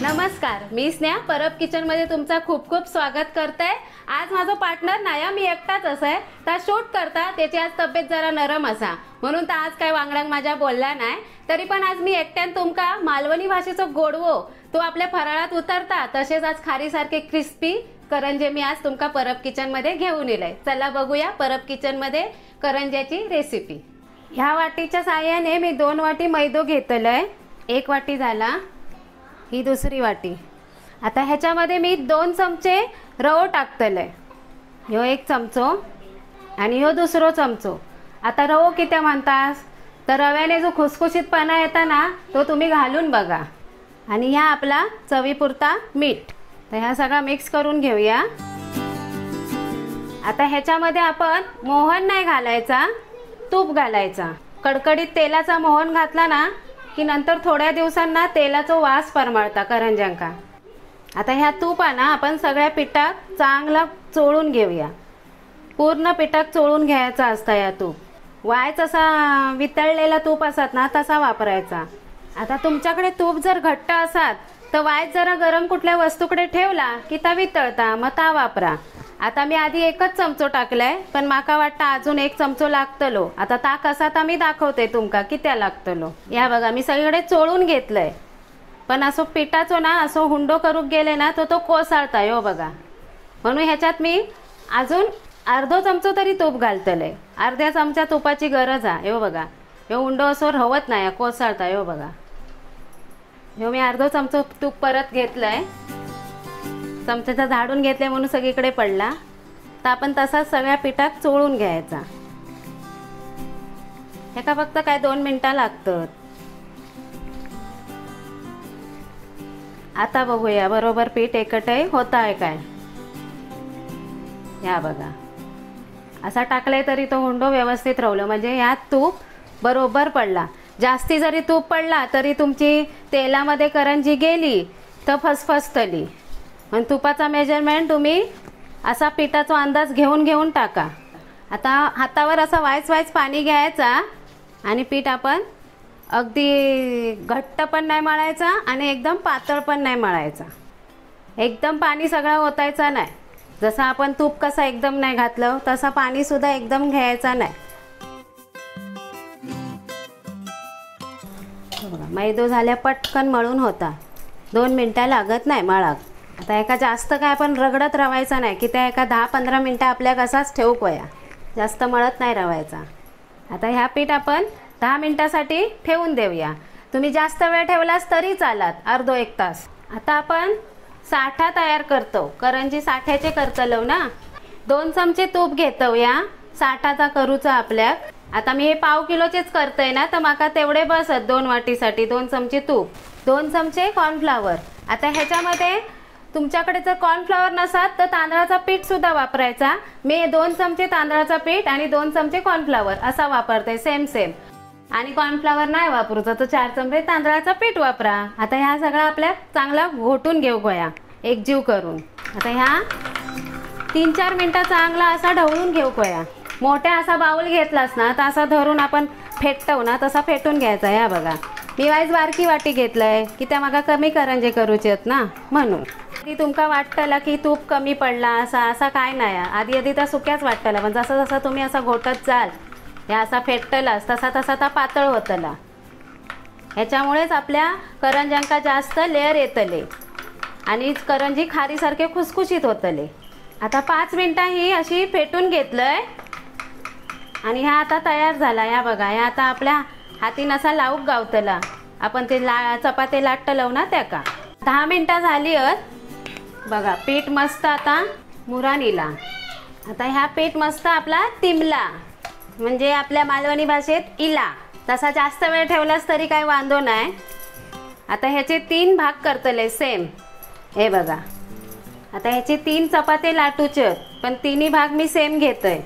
नमस्कार, मी स्नेहा परब किचन मध्ये तुमचा खूप खूप स्वागत करते। आज माझा पार्टनर नाया, मी एकटाच असे तर शूट करता, त्याची आज तब्येत जरा नरम असा म्हणून तर आज काय वांगडांग माझ्या बोलला नाही। तरी पण आज मी एकट्यान तुमका मालवणी भाषेचा गोडवो तो आपल्या फराळात उतरता, तसेच आज खारीसारखे क्रिस्पी करंजे मी आज तुमका परब किचन मध्ये घेऊन येले। चला बघूया परब किचन मध्ये करंज्याची रेसिपी। ह्या वाटीच्या साहाय्याने मी 2 वाटी मैदो घेतलंय। 1 वाटी झाला, ही दुसरी वाटी। आता ह्याच्यामध्ये मी 2 चमचे रवो टाकतले। ह्यो 1 चमचो आणि ह्यो दुसरो चमचो। आता रवो किती म्हणतास तर रव्याने जो खुसखुशीतपणा येता ना तो तुम्ही घालून बघा। आणि ह्या आपला चवीपुरता मीठ। तर ह्या सगळा मिक्स करून घेऊया। आता ह्याच्यामध्ये आपण मोहन नाही घालायचा, तूप घालायचा। कडकडीत तेलाचा मोहन घातला ना की नंतर थोड्या दिवसांना तेलाचा वास परमाळता करंज्यांका। आता ह्या तुपाना आपण सगळ्या पिठात चांगला चोळून घेऊया। पूर्ण पिठात चोळून घ्यायचा असता या तूप। वायच असा वितळलेला तूप असत ना तसा वापरायचा। आता तुमच्याकडे तूप जर घट्ट असत तर वायच जरा गरम कुठल्या वस्तूकडे ठेवला की ता वितळता, मग ता वापरा। आता मी आधी 1च चमचो टाकलाय, पण माका वाटतं अजून 1 चमचो लागतलो। आता ता कसा ता मी दाखवते तुमका किती लागतलो। या बघा मी सगळीकडे चोळून घेतलंय, पण असो पिठाचो ना असो हुंडो करूक गेले ना तो कोसळता हो बघा। म्हणून ह्याच्यात मी अजून अर्धो चमचो तरी तूप घालतले। अर्ध्या चमचा तुपाची गरज आहे हो बघा। हे हुंडो असो रवत नाही, कोसळता हो बघा। हे मी अर्धो चमचो तूप परत घेतलंय। चमच्याचा झाडून घेतले म्हणून सगळीकडे पडला, तर आपण तसाच सगळ्या पिठात चोळून घ्यायचा। ह्याका फक्त काय 2 मिनिटं लागतात। आता बघूया बरोबर पीठ एकटही होत आहे काय। या बघा असा टाकले तरी तो हुंडो व्यवस्थित राहलो, म्हणजे ह्यात तूप बरोबर पडला। जास्ती जरी तूप पडला तरी तुमची तेलामध्ये करंजी गेली तर फसफसतली। पण तुपाचा मेजरमेंट तुम्ही असा पिठाचा अंदाज घेऊन टाका। आता हातावर असा वायच पाणी घ्यायचा आणि पीठ आपण अगदी घट्ट पण नाही मळायचा आणि एकदम पातळ पण नाही मळायचा। एकदम पाणी सगळं ओतायचा नाही। जसं आपण तूप कसा एकदम नाही घातलं तसा पाणी सुद्धा एकदम घ्यायचा नाही। मैदो झाल्या पटकन मळून होता, 2 मिनिटं लागत नाही मळाक। आता एका जास्त काय आपण रगडत रवायचा नाही की त्या एका 10-15 मिनिटं आपल्या कसाच ठेवूक वया, जास्त मळत नाही रवायचा। आता ह्या पीठ आपण 10 मिनिटासाठी ठेवून देऊया। तुम्ही जास्त वेळ ठेवलास तरी चालत, अर्धो 1 तास। आता आपण साठा तयार करतो, करंजी साठ्याचे करतलो ना। 2 चमचे तूप घेतोया साठाचा करूचा आपल्या। आता मी हे पाव किलोचेच करतोय ना, तर माका तेवढे बसत 2 वाटीसाठी 2 चमचे तूप, 2 चमचे कॉर्नफ्लॉवर। आता ह्याच्यामध्ये तुमच्याकडे जर कॉर्नफ्लॉवर नसत तर तांदळाचा पीठ सुद्धा वापरायचा। मी 2 चमचे तांदळाचा पीठ आणि 2 चमचे कॉर्नफ्लॉवर असा वापरते, सेम। आणि कॉर्नफ्लॉवर नाही वापरूचा तर 4 चमचे तांदळाचा पीठ वापरा। आता ह्या सगळा आपल्या चांगला घोटून घेऊ गोया एकजीव करून। आता ह्या 3-4 मिनिटं चांगला असा ढवळून घेऊ गोया। मोठ्या असा बाउल घेतलास ना तर असा धरून आपण फेटतो ना तसा फेटून घ्यायचा। या बघा मी वाईज बारकी वाटी घेतलंय की त्या मागा कमी करंजे करूचे आहेत ना, म्हणून। ती तुमका वाटतला की तूप कमी पडला असा काय नाही। आधी तर सुक्याच वाटतला, पण जसं जसं तुम्ही असा घोटत जाल या असा फेटलास तसा तसा ता पातळ होतला। ह्याच्यामुळेच आपल्या करंज्यांका जास्त लेअर येतले आणि करंजी खारीसारखे खुसखुशीत होतले। आता 5 मिनिटं ही अशी फेटून घेतलंय आणि ह्या आता तयार झाला। या बघा ह्या आता आपल्या हातीन असा लावूक गावतला। आपण ते चपाती लाटतलो ना त्या का 10 मिनिटं झाली बघा। पीठ मस्त आता मुरान इला। आता ह्या पीठ मस्त आपला तिमला, म्हणजे आपल्या मालवणी भाषेत इला। तसा जास्त वेळ ठेवलास तरी काय वांदो नाही। आता ह्याचे 3 भाग करतले सेम। हे बघा आता ह्याचे 3 चपाती लाटूचे, पण 3ही भाग मी सेम घेतोय।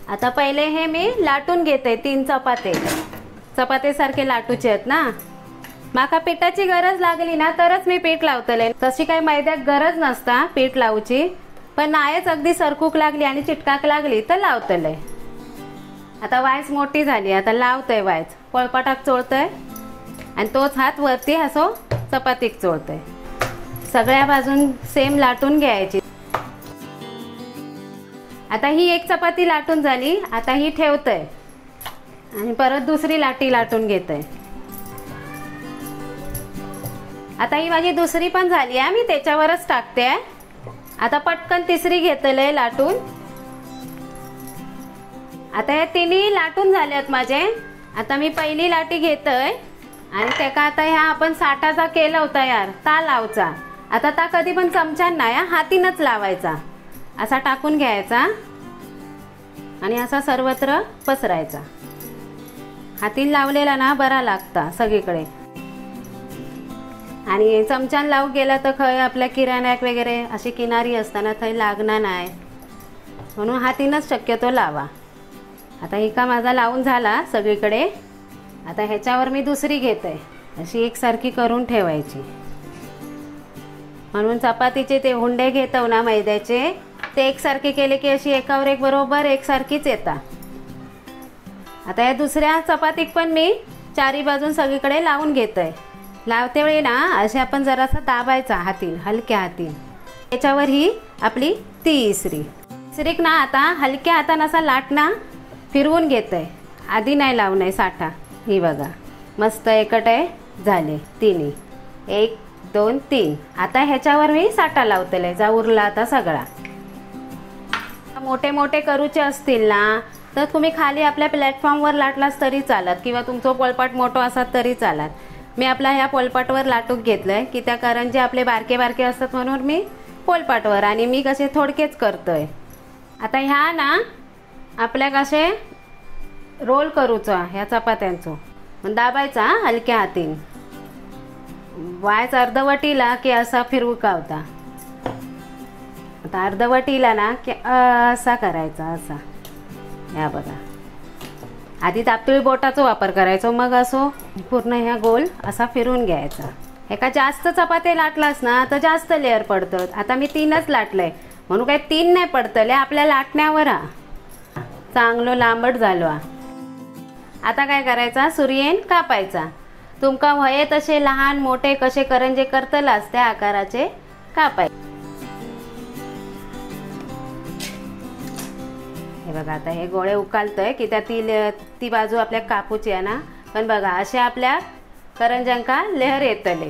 आता पहिले हे मी लाटून घेते 3 चपाती सारखे लाटूचे आहेत ना। माका पिठाची गरज लागली ना तरच मी पीठ लावतले, तशी काही मैद्यात गरज नसता पीठ लावची। पण नायच अगदी सरकूक लागली आणि चिटकाक लागली तर लावतले। आता वायच मोठी झाली, आता लावतोय वायच पळपटाक चोळतोय आणि तोच हात वरती असो चपातीक चोळतोय। सगळ्या बाजून सेम लाटून घ्यायची। आता ही एक चपाती लाटून झाली, आता ही ठेवतोय आणि परत दुसरी लाटी लाटून घेतोय। आता ही माझी दुसरी पण झाली आहे, मी त्याच्यावरच टाकते। आता पटकन तिसरी घेतलंय लाटून। आता हे तिन्ही लाटून झाल्यात माझे। आता मी पहिली लाटी घेतोय आणि त्याका आता ह्या आपण साठाचा केला होता यार ता लावचा। आता ता कधी पण चमच्यान नाही, हातीनच लावायचा। असा टाकून घ्यायचा आणि असा सर्वत्र पसरायचा। हातीन लावलेला ना बरा लागता सगळीकडे। आणि चमच्यान लावू गेला तर खय आपल्या किराण्याक वगैरे अशी किनारी असताना थंय लागणार नाही, म्हणून हातीनच शक्यतो लावा। आता ही का माझा लावून झाला सगळीकडे। आता ह्याच्यावर मी दुसरी घेते, अशी एकसारखी करून ठेवायची। म्हणून चपातीचे ते हुंडे घेतो ना मैद्याचे, ते एकसारखे केले की अशी एकावर एक बरोबर एकसारखीच येतात। आता या दुसऱ्या चपातीक पण मी चारी बाजून सगळीकडे लावून घेतोय। लावते वेळी ना असे आपण जरासा दाबायचा हातीन, हलक्या हातीन। त्याच्यावर ही आपली तिसरीक ना आता हलक्या हाताने असा लाटणा फिरवून घेतोय, आधी नाही लावणं साठा। ही बघा मस्त एकट आहे झाले तिन्ही, 1 2 3। आता ह्याच्यावर मी साठा लावतले, जा उरला आता सगळा। मोठे मोठे करूचे असतील ना तर तुम्ही खाली आपल्या प्लॅटफॉर्मवर लाटलास तरी चालत, किंवा तुमचं पोळपाट मोठं असत तरी चालत। मी आपला ह्या पोळपाटवर लाटूक घेतलंय की त्या करंजे आपले बारके बारके असतात, म्हणून मी पोळपाटवर आणि मी कसे थोडकेच करतोय। आता ह्या ना आपल्या कसे रोल करूचा ह्या चपात्यांचो, दाबायचा हलक्या हातीन। वायच अर्धवटीला की असा फिरवू का होता। आता अर्धवटीला ना की असा करायचा, असा। या बघा आधी तापतुळी बोटाचा वापर करायचो, मग असो पूर्ण ह्या गोल असा फिरून घ्यायचा। एका जास्त चपाती लाटलास ना तर जास्त लेअर पडतात। आता मी 3च लाटलंय, म्हणून काय 3 नाही पडतले, आपल्या लाटण्यावर चांगलं लांबट झालो। आता काय करायचा, सुरीयेन कापायचा। तुमका हवे तसे लहान मोठे कसे करंजे करतलास त्या आकाराचे कापायचे। हे बघा आता हे गोळे उकालतोय की त्या ती बाजू आपल्या कापूची आहे ना, पण बघा असे आपल्या करंजांका लेहर येतले।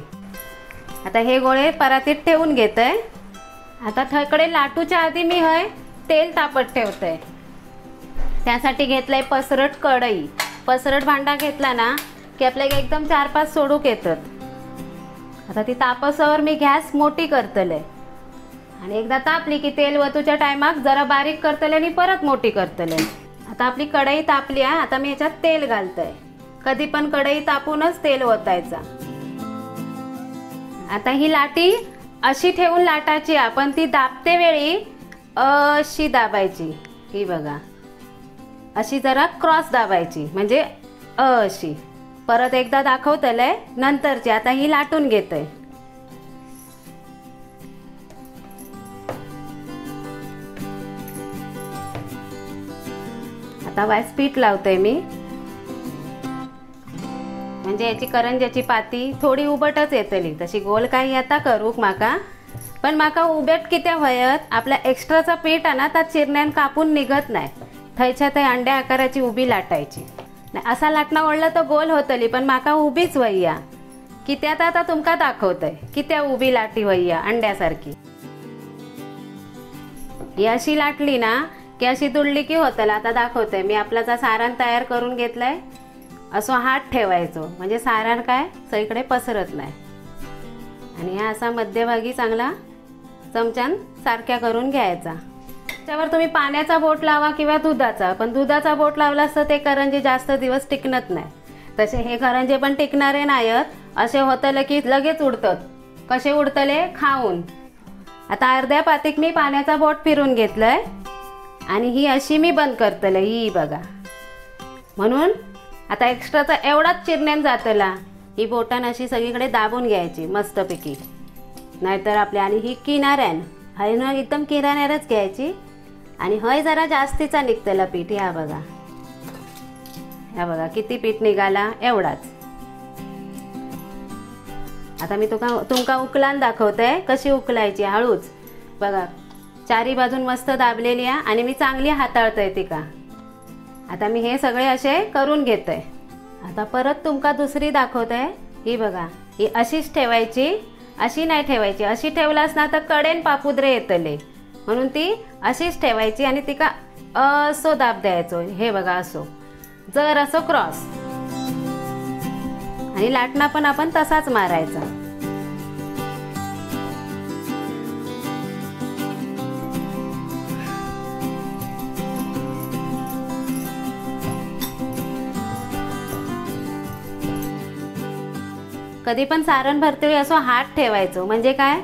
आता हे गोळे परातीत ठेवून घेतोय। आता थकडे लाटूच्या आधी मी हय तेल तापत ठेवतोय। त्यासाठी घेतलंय पसरट कढई। पसरट भांडा घेतला ना की आपल्याला एकदम 4-5 सोडूक येतात। आता ती तापसावर मी गॅस मोठी करतले आणि एकदा तापली की तेल वतूच्या टायमाक जरा बारीक करतले आणि परत मोठी करतले। आता आपली कढई तापली आहे, आता मी ह्याच्यात तेल घालतोय। कधी पण कढई तापूनच तेल ओतायचा। आता ही लाटी अशी ठेवून लाटायची, आपण ती दाबते वेळी अशी दाबायची। ही बघा अशी जरा क्रॉस दाबायची, म्हणजे अशी। परत एकदा दाखवतले नंतरची। आता ही लाटून घेतोय। आता वायस पीठ लावतोय मी, म्हणजे याची करंजाची पाती थोडी उबटच येतली, तशी गोल काही आता करूक माका, पण माका उबट कित्या व्हयत आपला एक्स्ट्राचा पीठ आहे ना त्या चिरण्यान कापून निघत नाही। थयच्या थंय अंड्या आकाराची उभी लाटायची। असा लाटणं ओढलं तर गोल होतली, पण माका उभीच वय्या। कित्यात आता तुमका दाखवतय कित्या उभी लाटी वय्या अंड्यासारखी। ही अशी लाटली ना की अशी दुडली की होतला। आता दाखवतोय मी आपला सारण तयार करून घेतलंय। असो हात ठेवायचो, म्हणजे सारण काय सगळीकडे पसरत नाही। आणि हा असा मध्यभागी चांगला चमच्यान सारख्या करून घ्यायचा। त्यावर तुम्ही पाण्याचा बोट लावा किंवा दुधाचा, पण दुधाचा बोट लावलास तर ते करंजे जास्त दिवस टिकणत नाही। तसे हे करंजे पण टिकणारे नाहीत, असे होतले की लगेच उडतात। कसे उडतले खाऊन। आता अर्ध्या पातीक मी पाण्याचा बोट फिरून घेतलंय आणि ही अशी मी बंद करतले। ही बघा, म्हणून आता एक्स्ट्राचा एवढाच चिरण्यान जातला। ही बोटान अशी सगळीकडे दाबून घ्यायची मस्तपैकी, नाहीतर आपल्या आणि ही किनाऱ्यान हय ना एकदम किनाऱ्यानच घ्यायची आणि हय जरा जास्तीचा निघतला पीठ। या बघा, या बघा किती पीठ निघाला, एवढाच। आता मी तुमका उकलान दाखवते कशी उकलायची हळूच बघा. चारी बाजून मस्त दाबलेली आहे आणि मी चांगली हाताळतोय तिका. आता मी हे सगळे असे करून घेतोय. आता परत तुमका दुसरी दाखवते. ही बघा, ही अशीच ठेवायची, अशी नाही ठेवायची. अशी ठेवलास ना तर कडेन पापुद्रे येतले, म्हणून ती अशीच ठेवायची आणि तिका असो दाब द्यायचो. हे बघा असो, जर असो क्रॉस. आणि लाटणा पण आपण तसाच मारायचा. कधी पण सारण भरते असो हात ठेवायचो, म्हणजे काय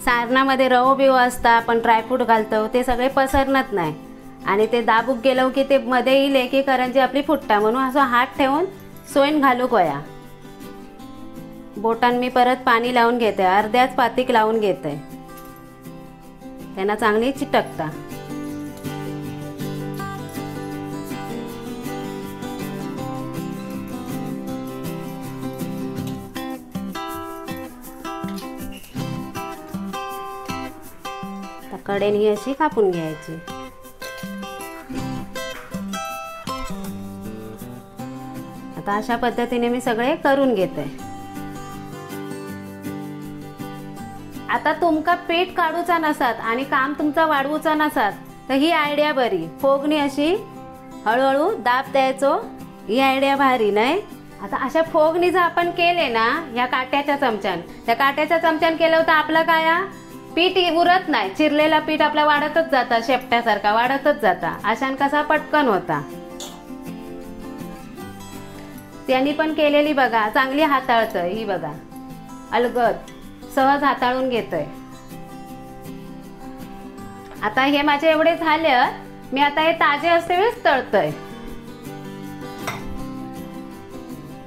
सारणामध्ये रवो बिवो असता, आपण ड्रायफ्रूट घालतो, ते सगळे पसरणार नाही. आणि ते दाबूक गेलो की ते मध्ये येईल की करंजी आपली फुटता, म्हणून असो हात ठेवून सोयन घालू कोया. बोटान मी परत पाणी लावून घेते, अर्ध्याच पातीक लावून घेते, त्यांना चांगली चिटकता. कडेन ही अशी कापून घ्यायची. आता अशा पद्धतीने मी सगळे करून घेते. आता तुमका पीठ काढूचा नसात आणि काम तुमचा वाढवूचा नसात तर ही आयडिया बरी. फोगणी अशी हळूहळू दाब द्यायचो, ही आयडिया भारी नाही. आता अशा फोगणी जर आपण केले ना ह्या काट्याच्या चमच्यान, त्या काट्याच्या चमच्यान केलं तर आपलं काय पीठ उरत नाही. चिरलेला पीठ आपला वाढतच जाता, शेपट्यासारखा वाढतच जाता. अशान कसा पटकन होता. त्यांनी पण केलेली बघा, चांगली हाताळतय. ही बघा अलगद सहज हाताळून घेतोय. आता हे माझे एवढे झाले, मी आता हे ताजे असते वेळेस तळतोय.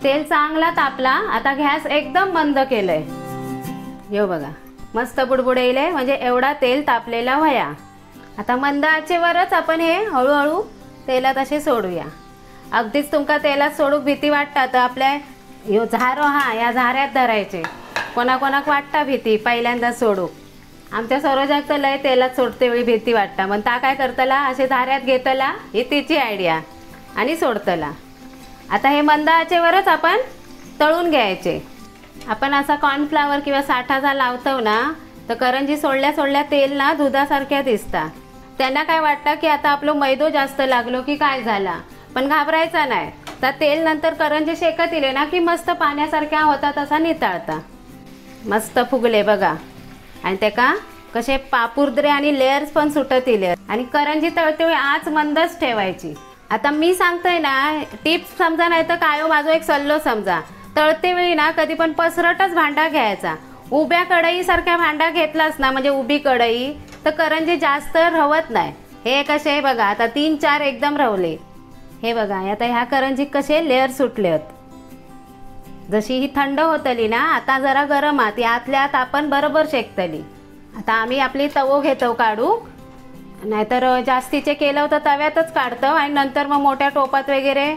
तेल चांगला तापला. आता गॅस एकदम मंद केलंय. हे बघा मस्त बुडबुडेले, म्हणजे एवढा तेल तापलेला वया. आता मंद आचेवरच आपण हे हळूहळू तेलात असे सोडूया. अगदीच तुमका तेलात सोडूक भीती वाटता तर आपल्या ह्यो झारो या झाऱ्यात धरायचे. कोणाकोणाक वाटता भीती पहिल्यांदा सोडूक. आमच्या सरोजाक तर लय तेलात सोडते वेळी भीती वाटता, मग ता काय करतला असे झाऱ्यात घेतला, ही तिची आयडिया, आणि सोडतला. आता हे मंद आचेवरच आपण तळून घ्यायचे. आपण असा कॉर्नफ्लावर किंवा साठाचा लावतो ना तर करंजी सोडल्या सोडल्या तेल ना दुधासारख्या दिसता. त्यांना काय वाटतं की आता आपलं मैदो जास्त लागलो की काय झाला, पण घाबरायचा नाही. तर तेल नंतर करंजी शेकत इले ना की मस्त पाण्यासारख्या होता तसा नितळता. मस्त फुगले बघा. आणि ते का कसे पापुर्द्रे आणि लेयर्स पण सुटत इले. आणि करंजी तळते आज मंदच ठेवायची. आता मी सांगतोय ना टिप्स समजा, नाही तर काय माझा एक सल्लो समजा. तळते वेळी ना कधी पण पसरटच भांडा घ्यायचा. उभ्या कढई सारख्या भांडा घेतलास ना, म्हणजे उभी कढई, तर करंजी जास्त रवत नाही. हे कसे बघा आता 3-4 एकदम रवले. हे बघा आता ह्या करंजी कसे लेअर सुटलेत. जशी ही थंड होतली ना आता जरा गरम आत आतल्या आत आपण बरोबर शेकतली. आता आम्ही आपली तवो घेतो काढू, नाहीतर जास्तीचे केलं तर तव्यातच काढतो आणि नंतर मग मोठ्या टोपात वगैरे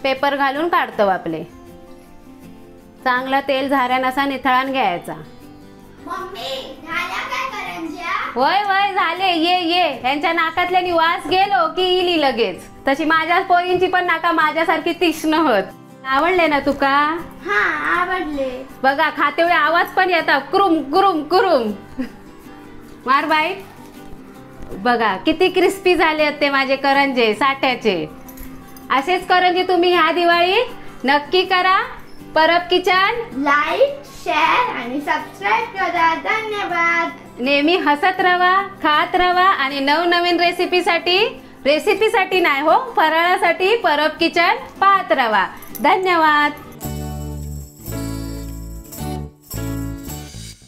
पेपर घालून काढतो. आपले चांगला तेल झाऱ्यान असा निथळान घ्यायचा. होय होय झाले, ये ये. यांच्या नाकातल्यानी वास गेलो की इली लगेच. तशी माझ्या पोरींची पण नाका माझ्यासारखी तीक्ष्ण होत. आवडले ना तुका? हा आवडले. बघा खाते वेळी आवाज पण येता कुरुम कुरुम कुरुम. मार बाई. बघा किती क्रिस्पी झाले ते माझे करंजे साठ्याचे. असेच करंजे तुम्ही ह्या दिवाळी नक्की करा. परब किचन लाईक, शेअर आणि सबस्क्राईब करा. धन्यवाद. नेहमी हसत रवा, खात रवा आणि नवनवीन रेसिपीसाठी नाही हो, फराळासाठी परब किचन पाहत रवा. धन्यवाद.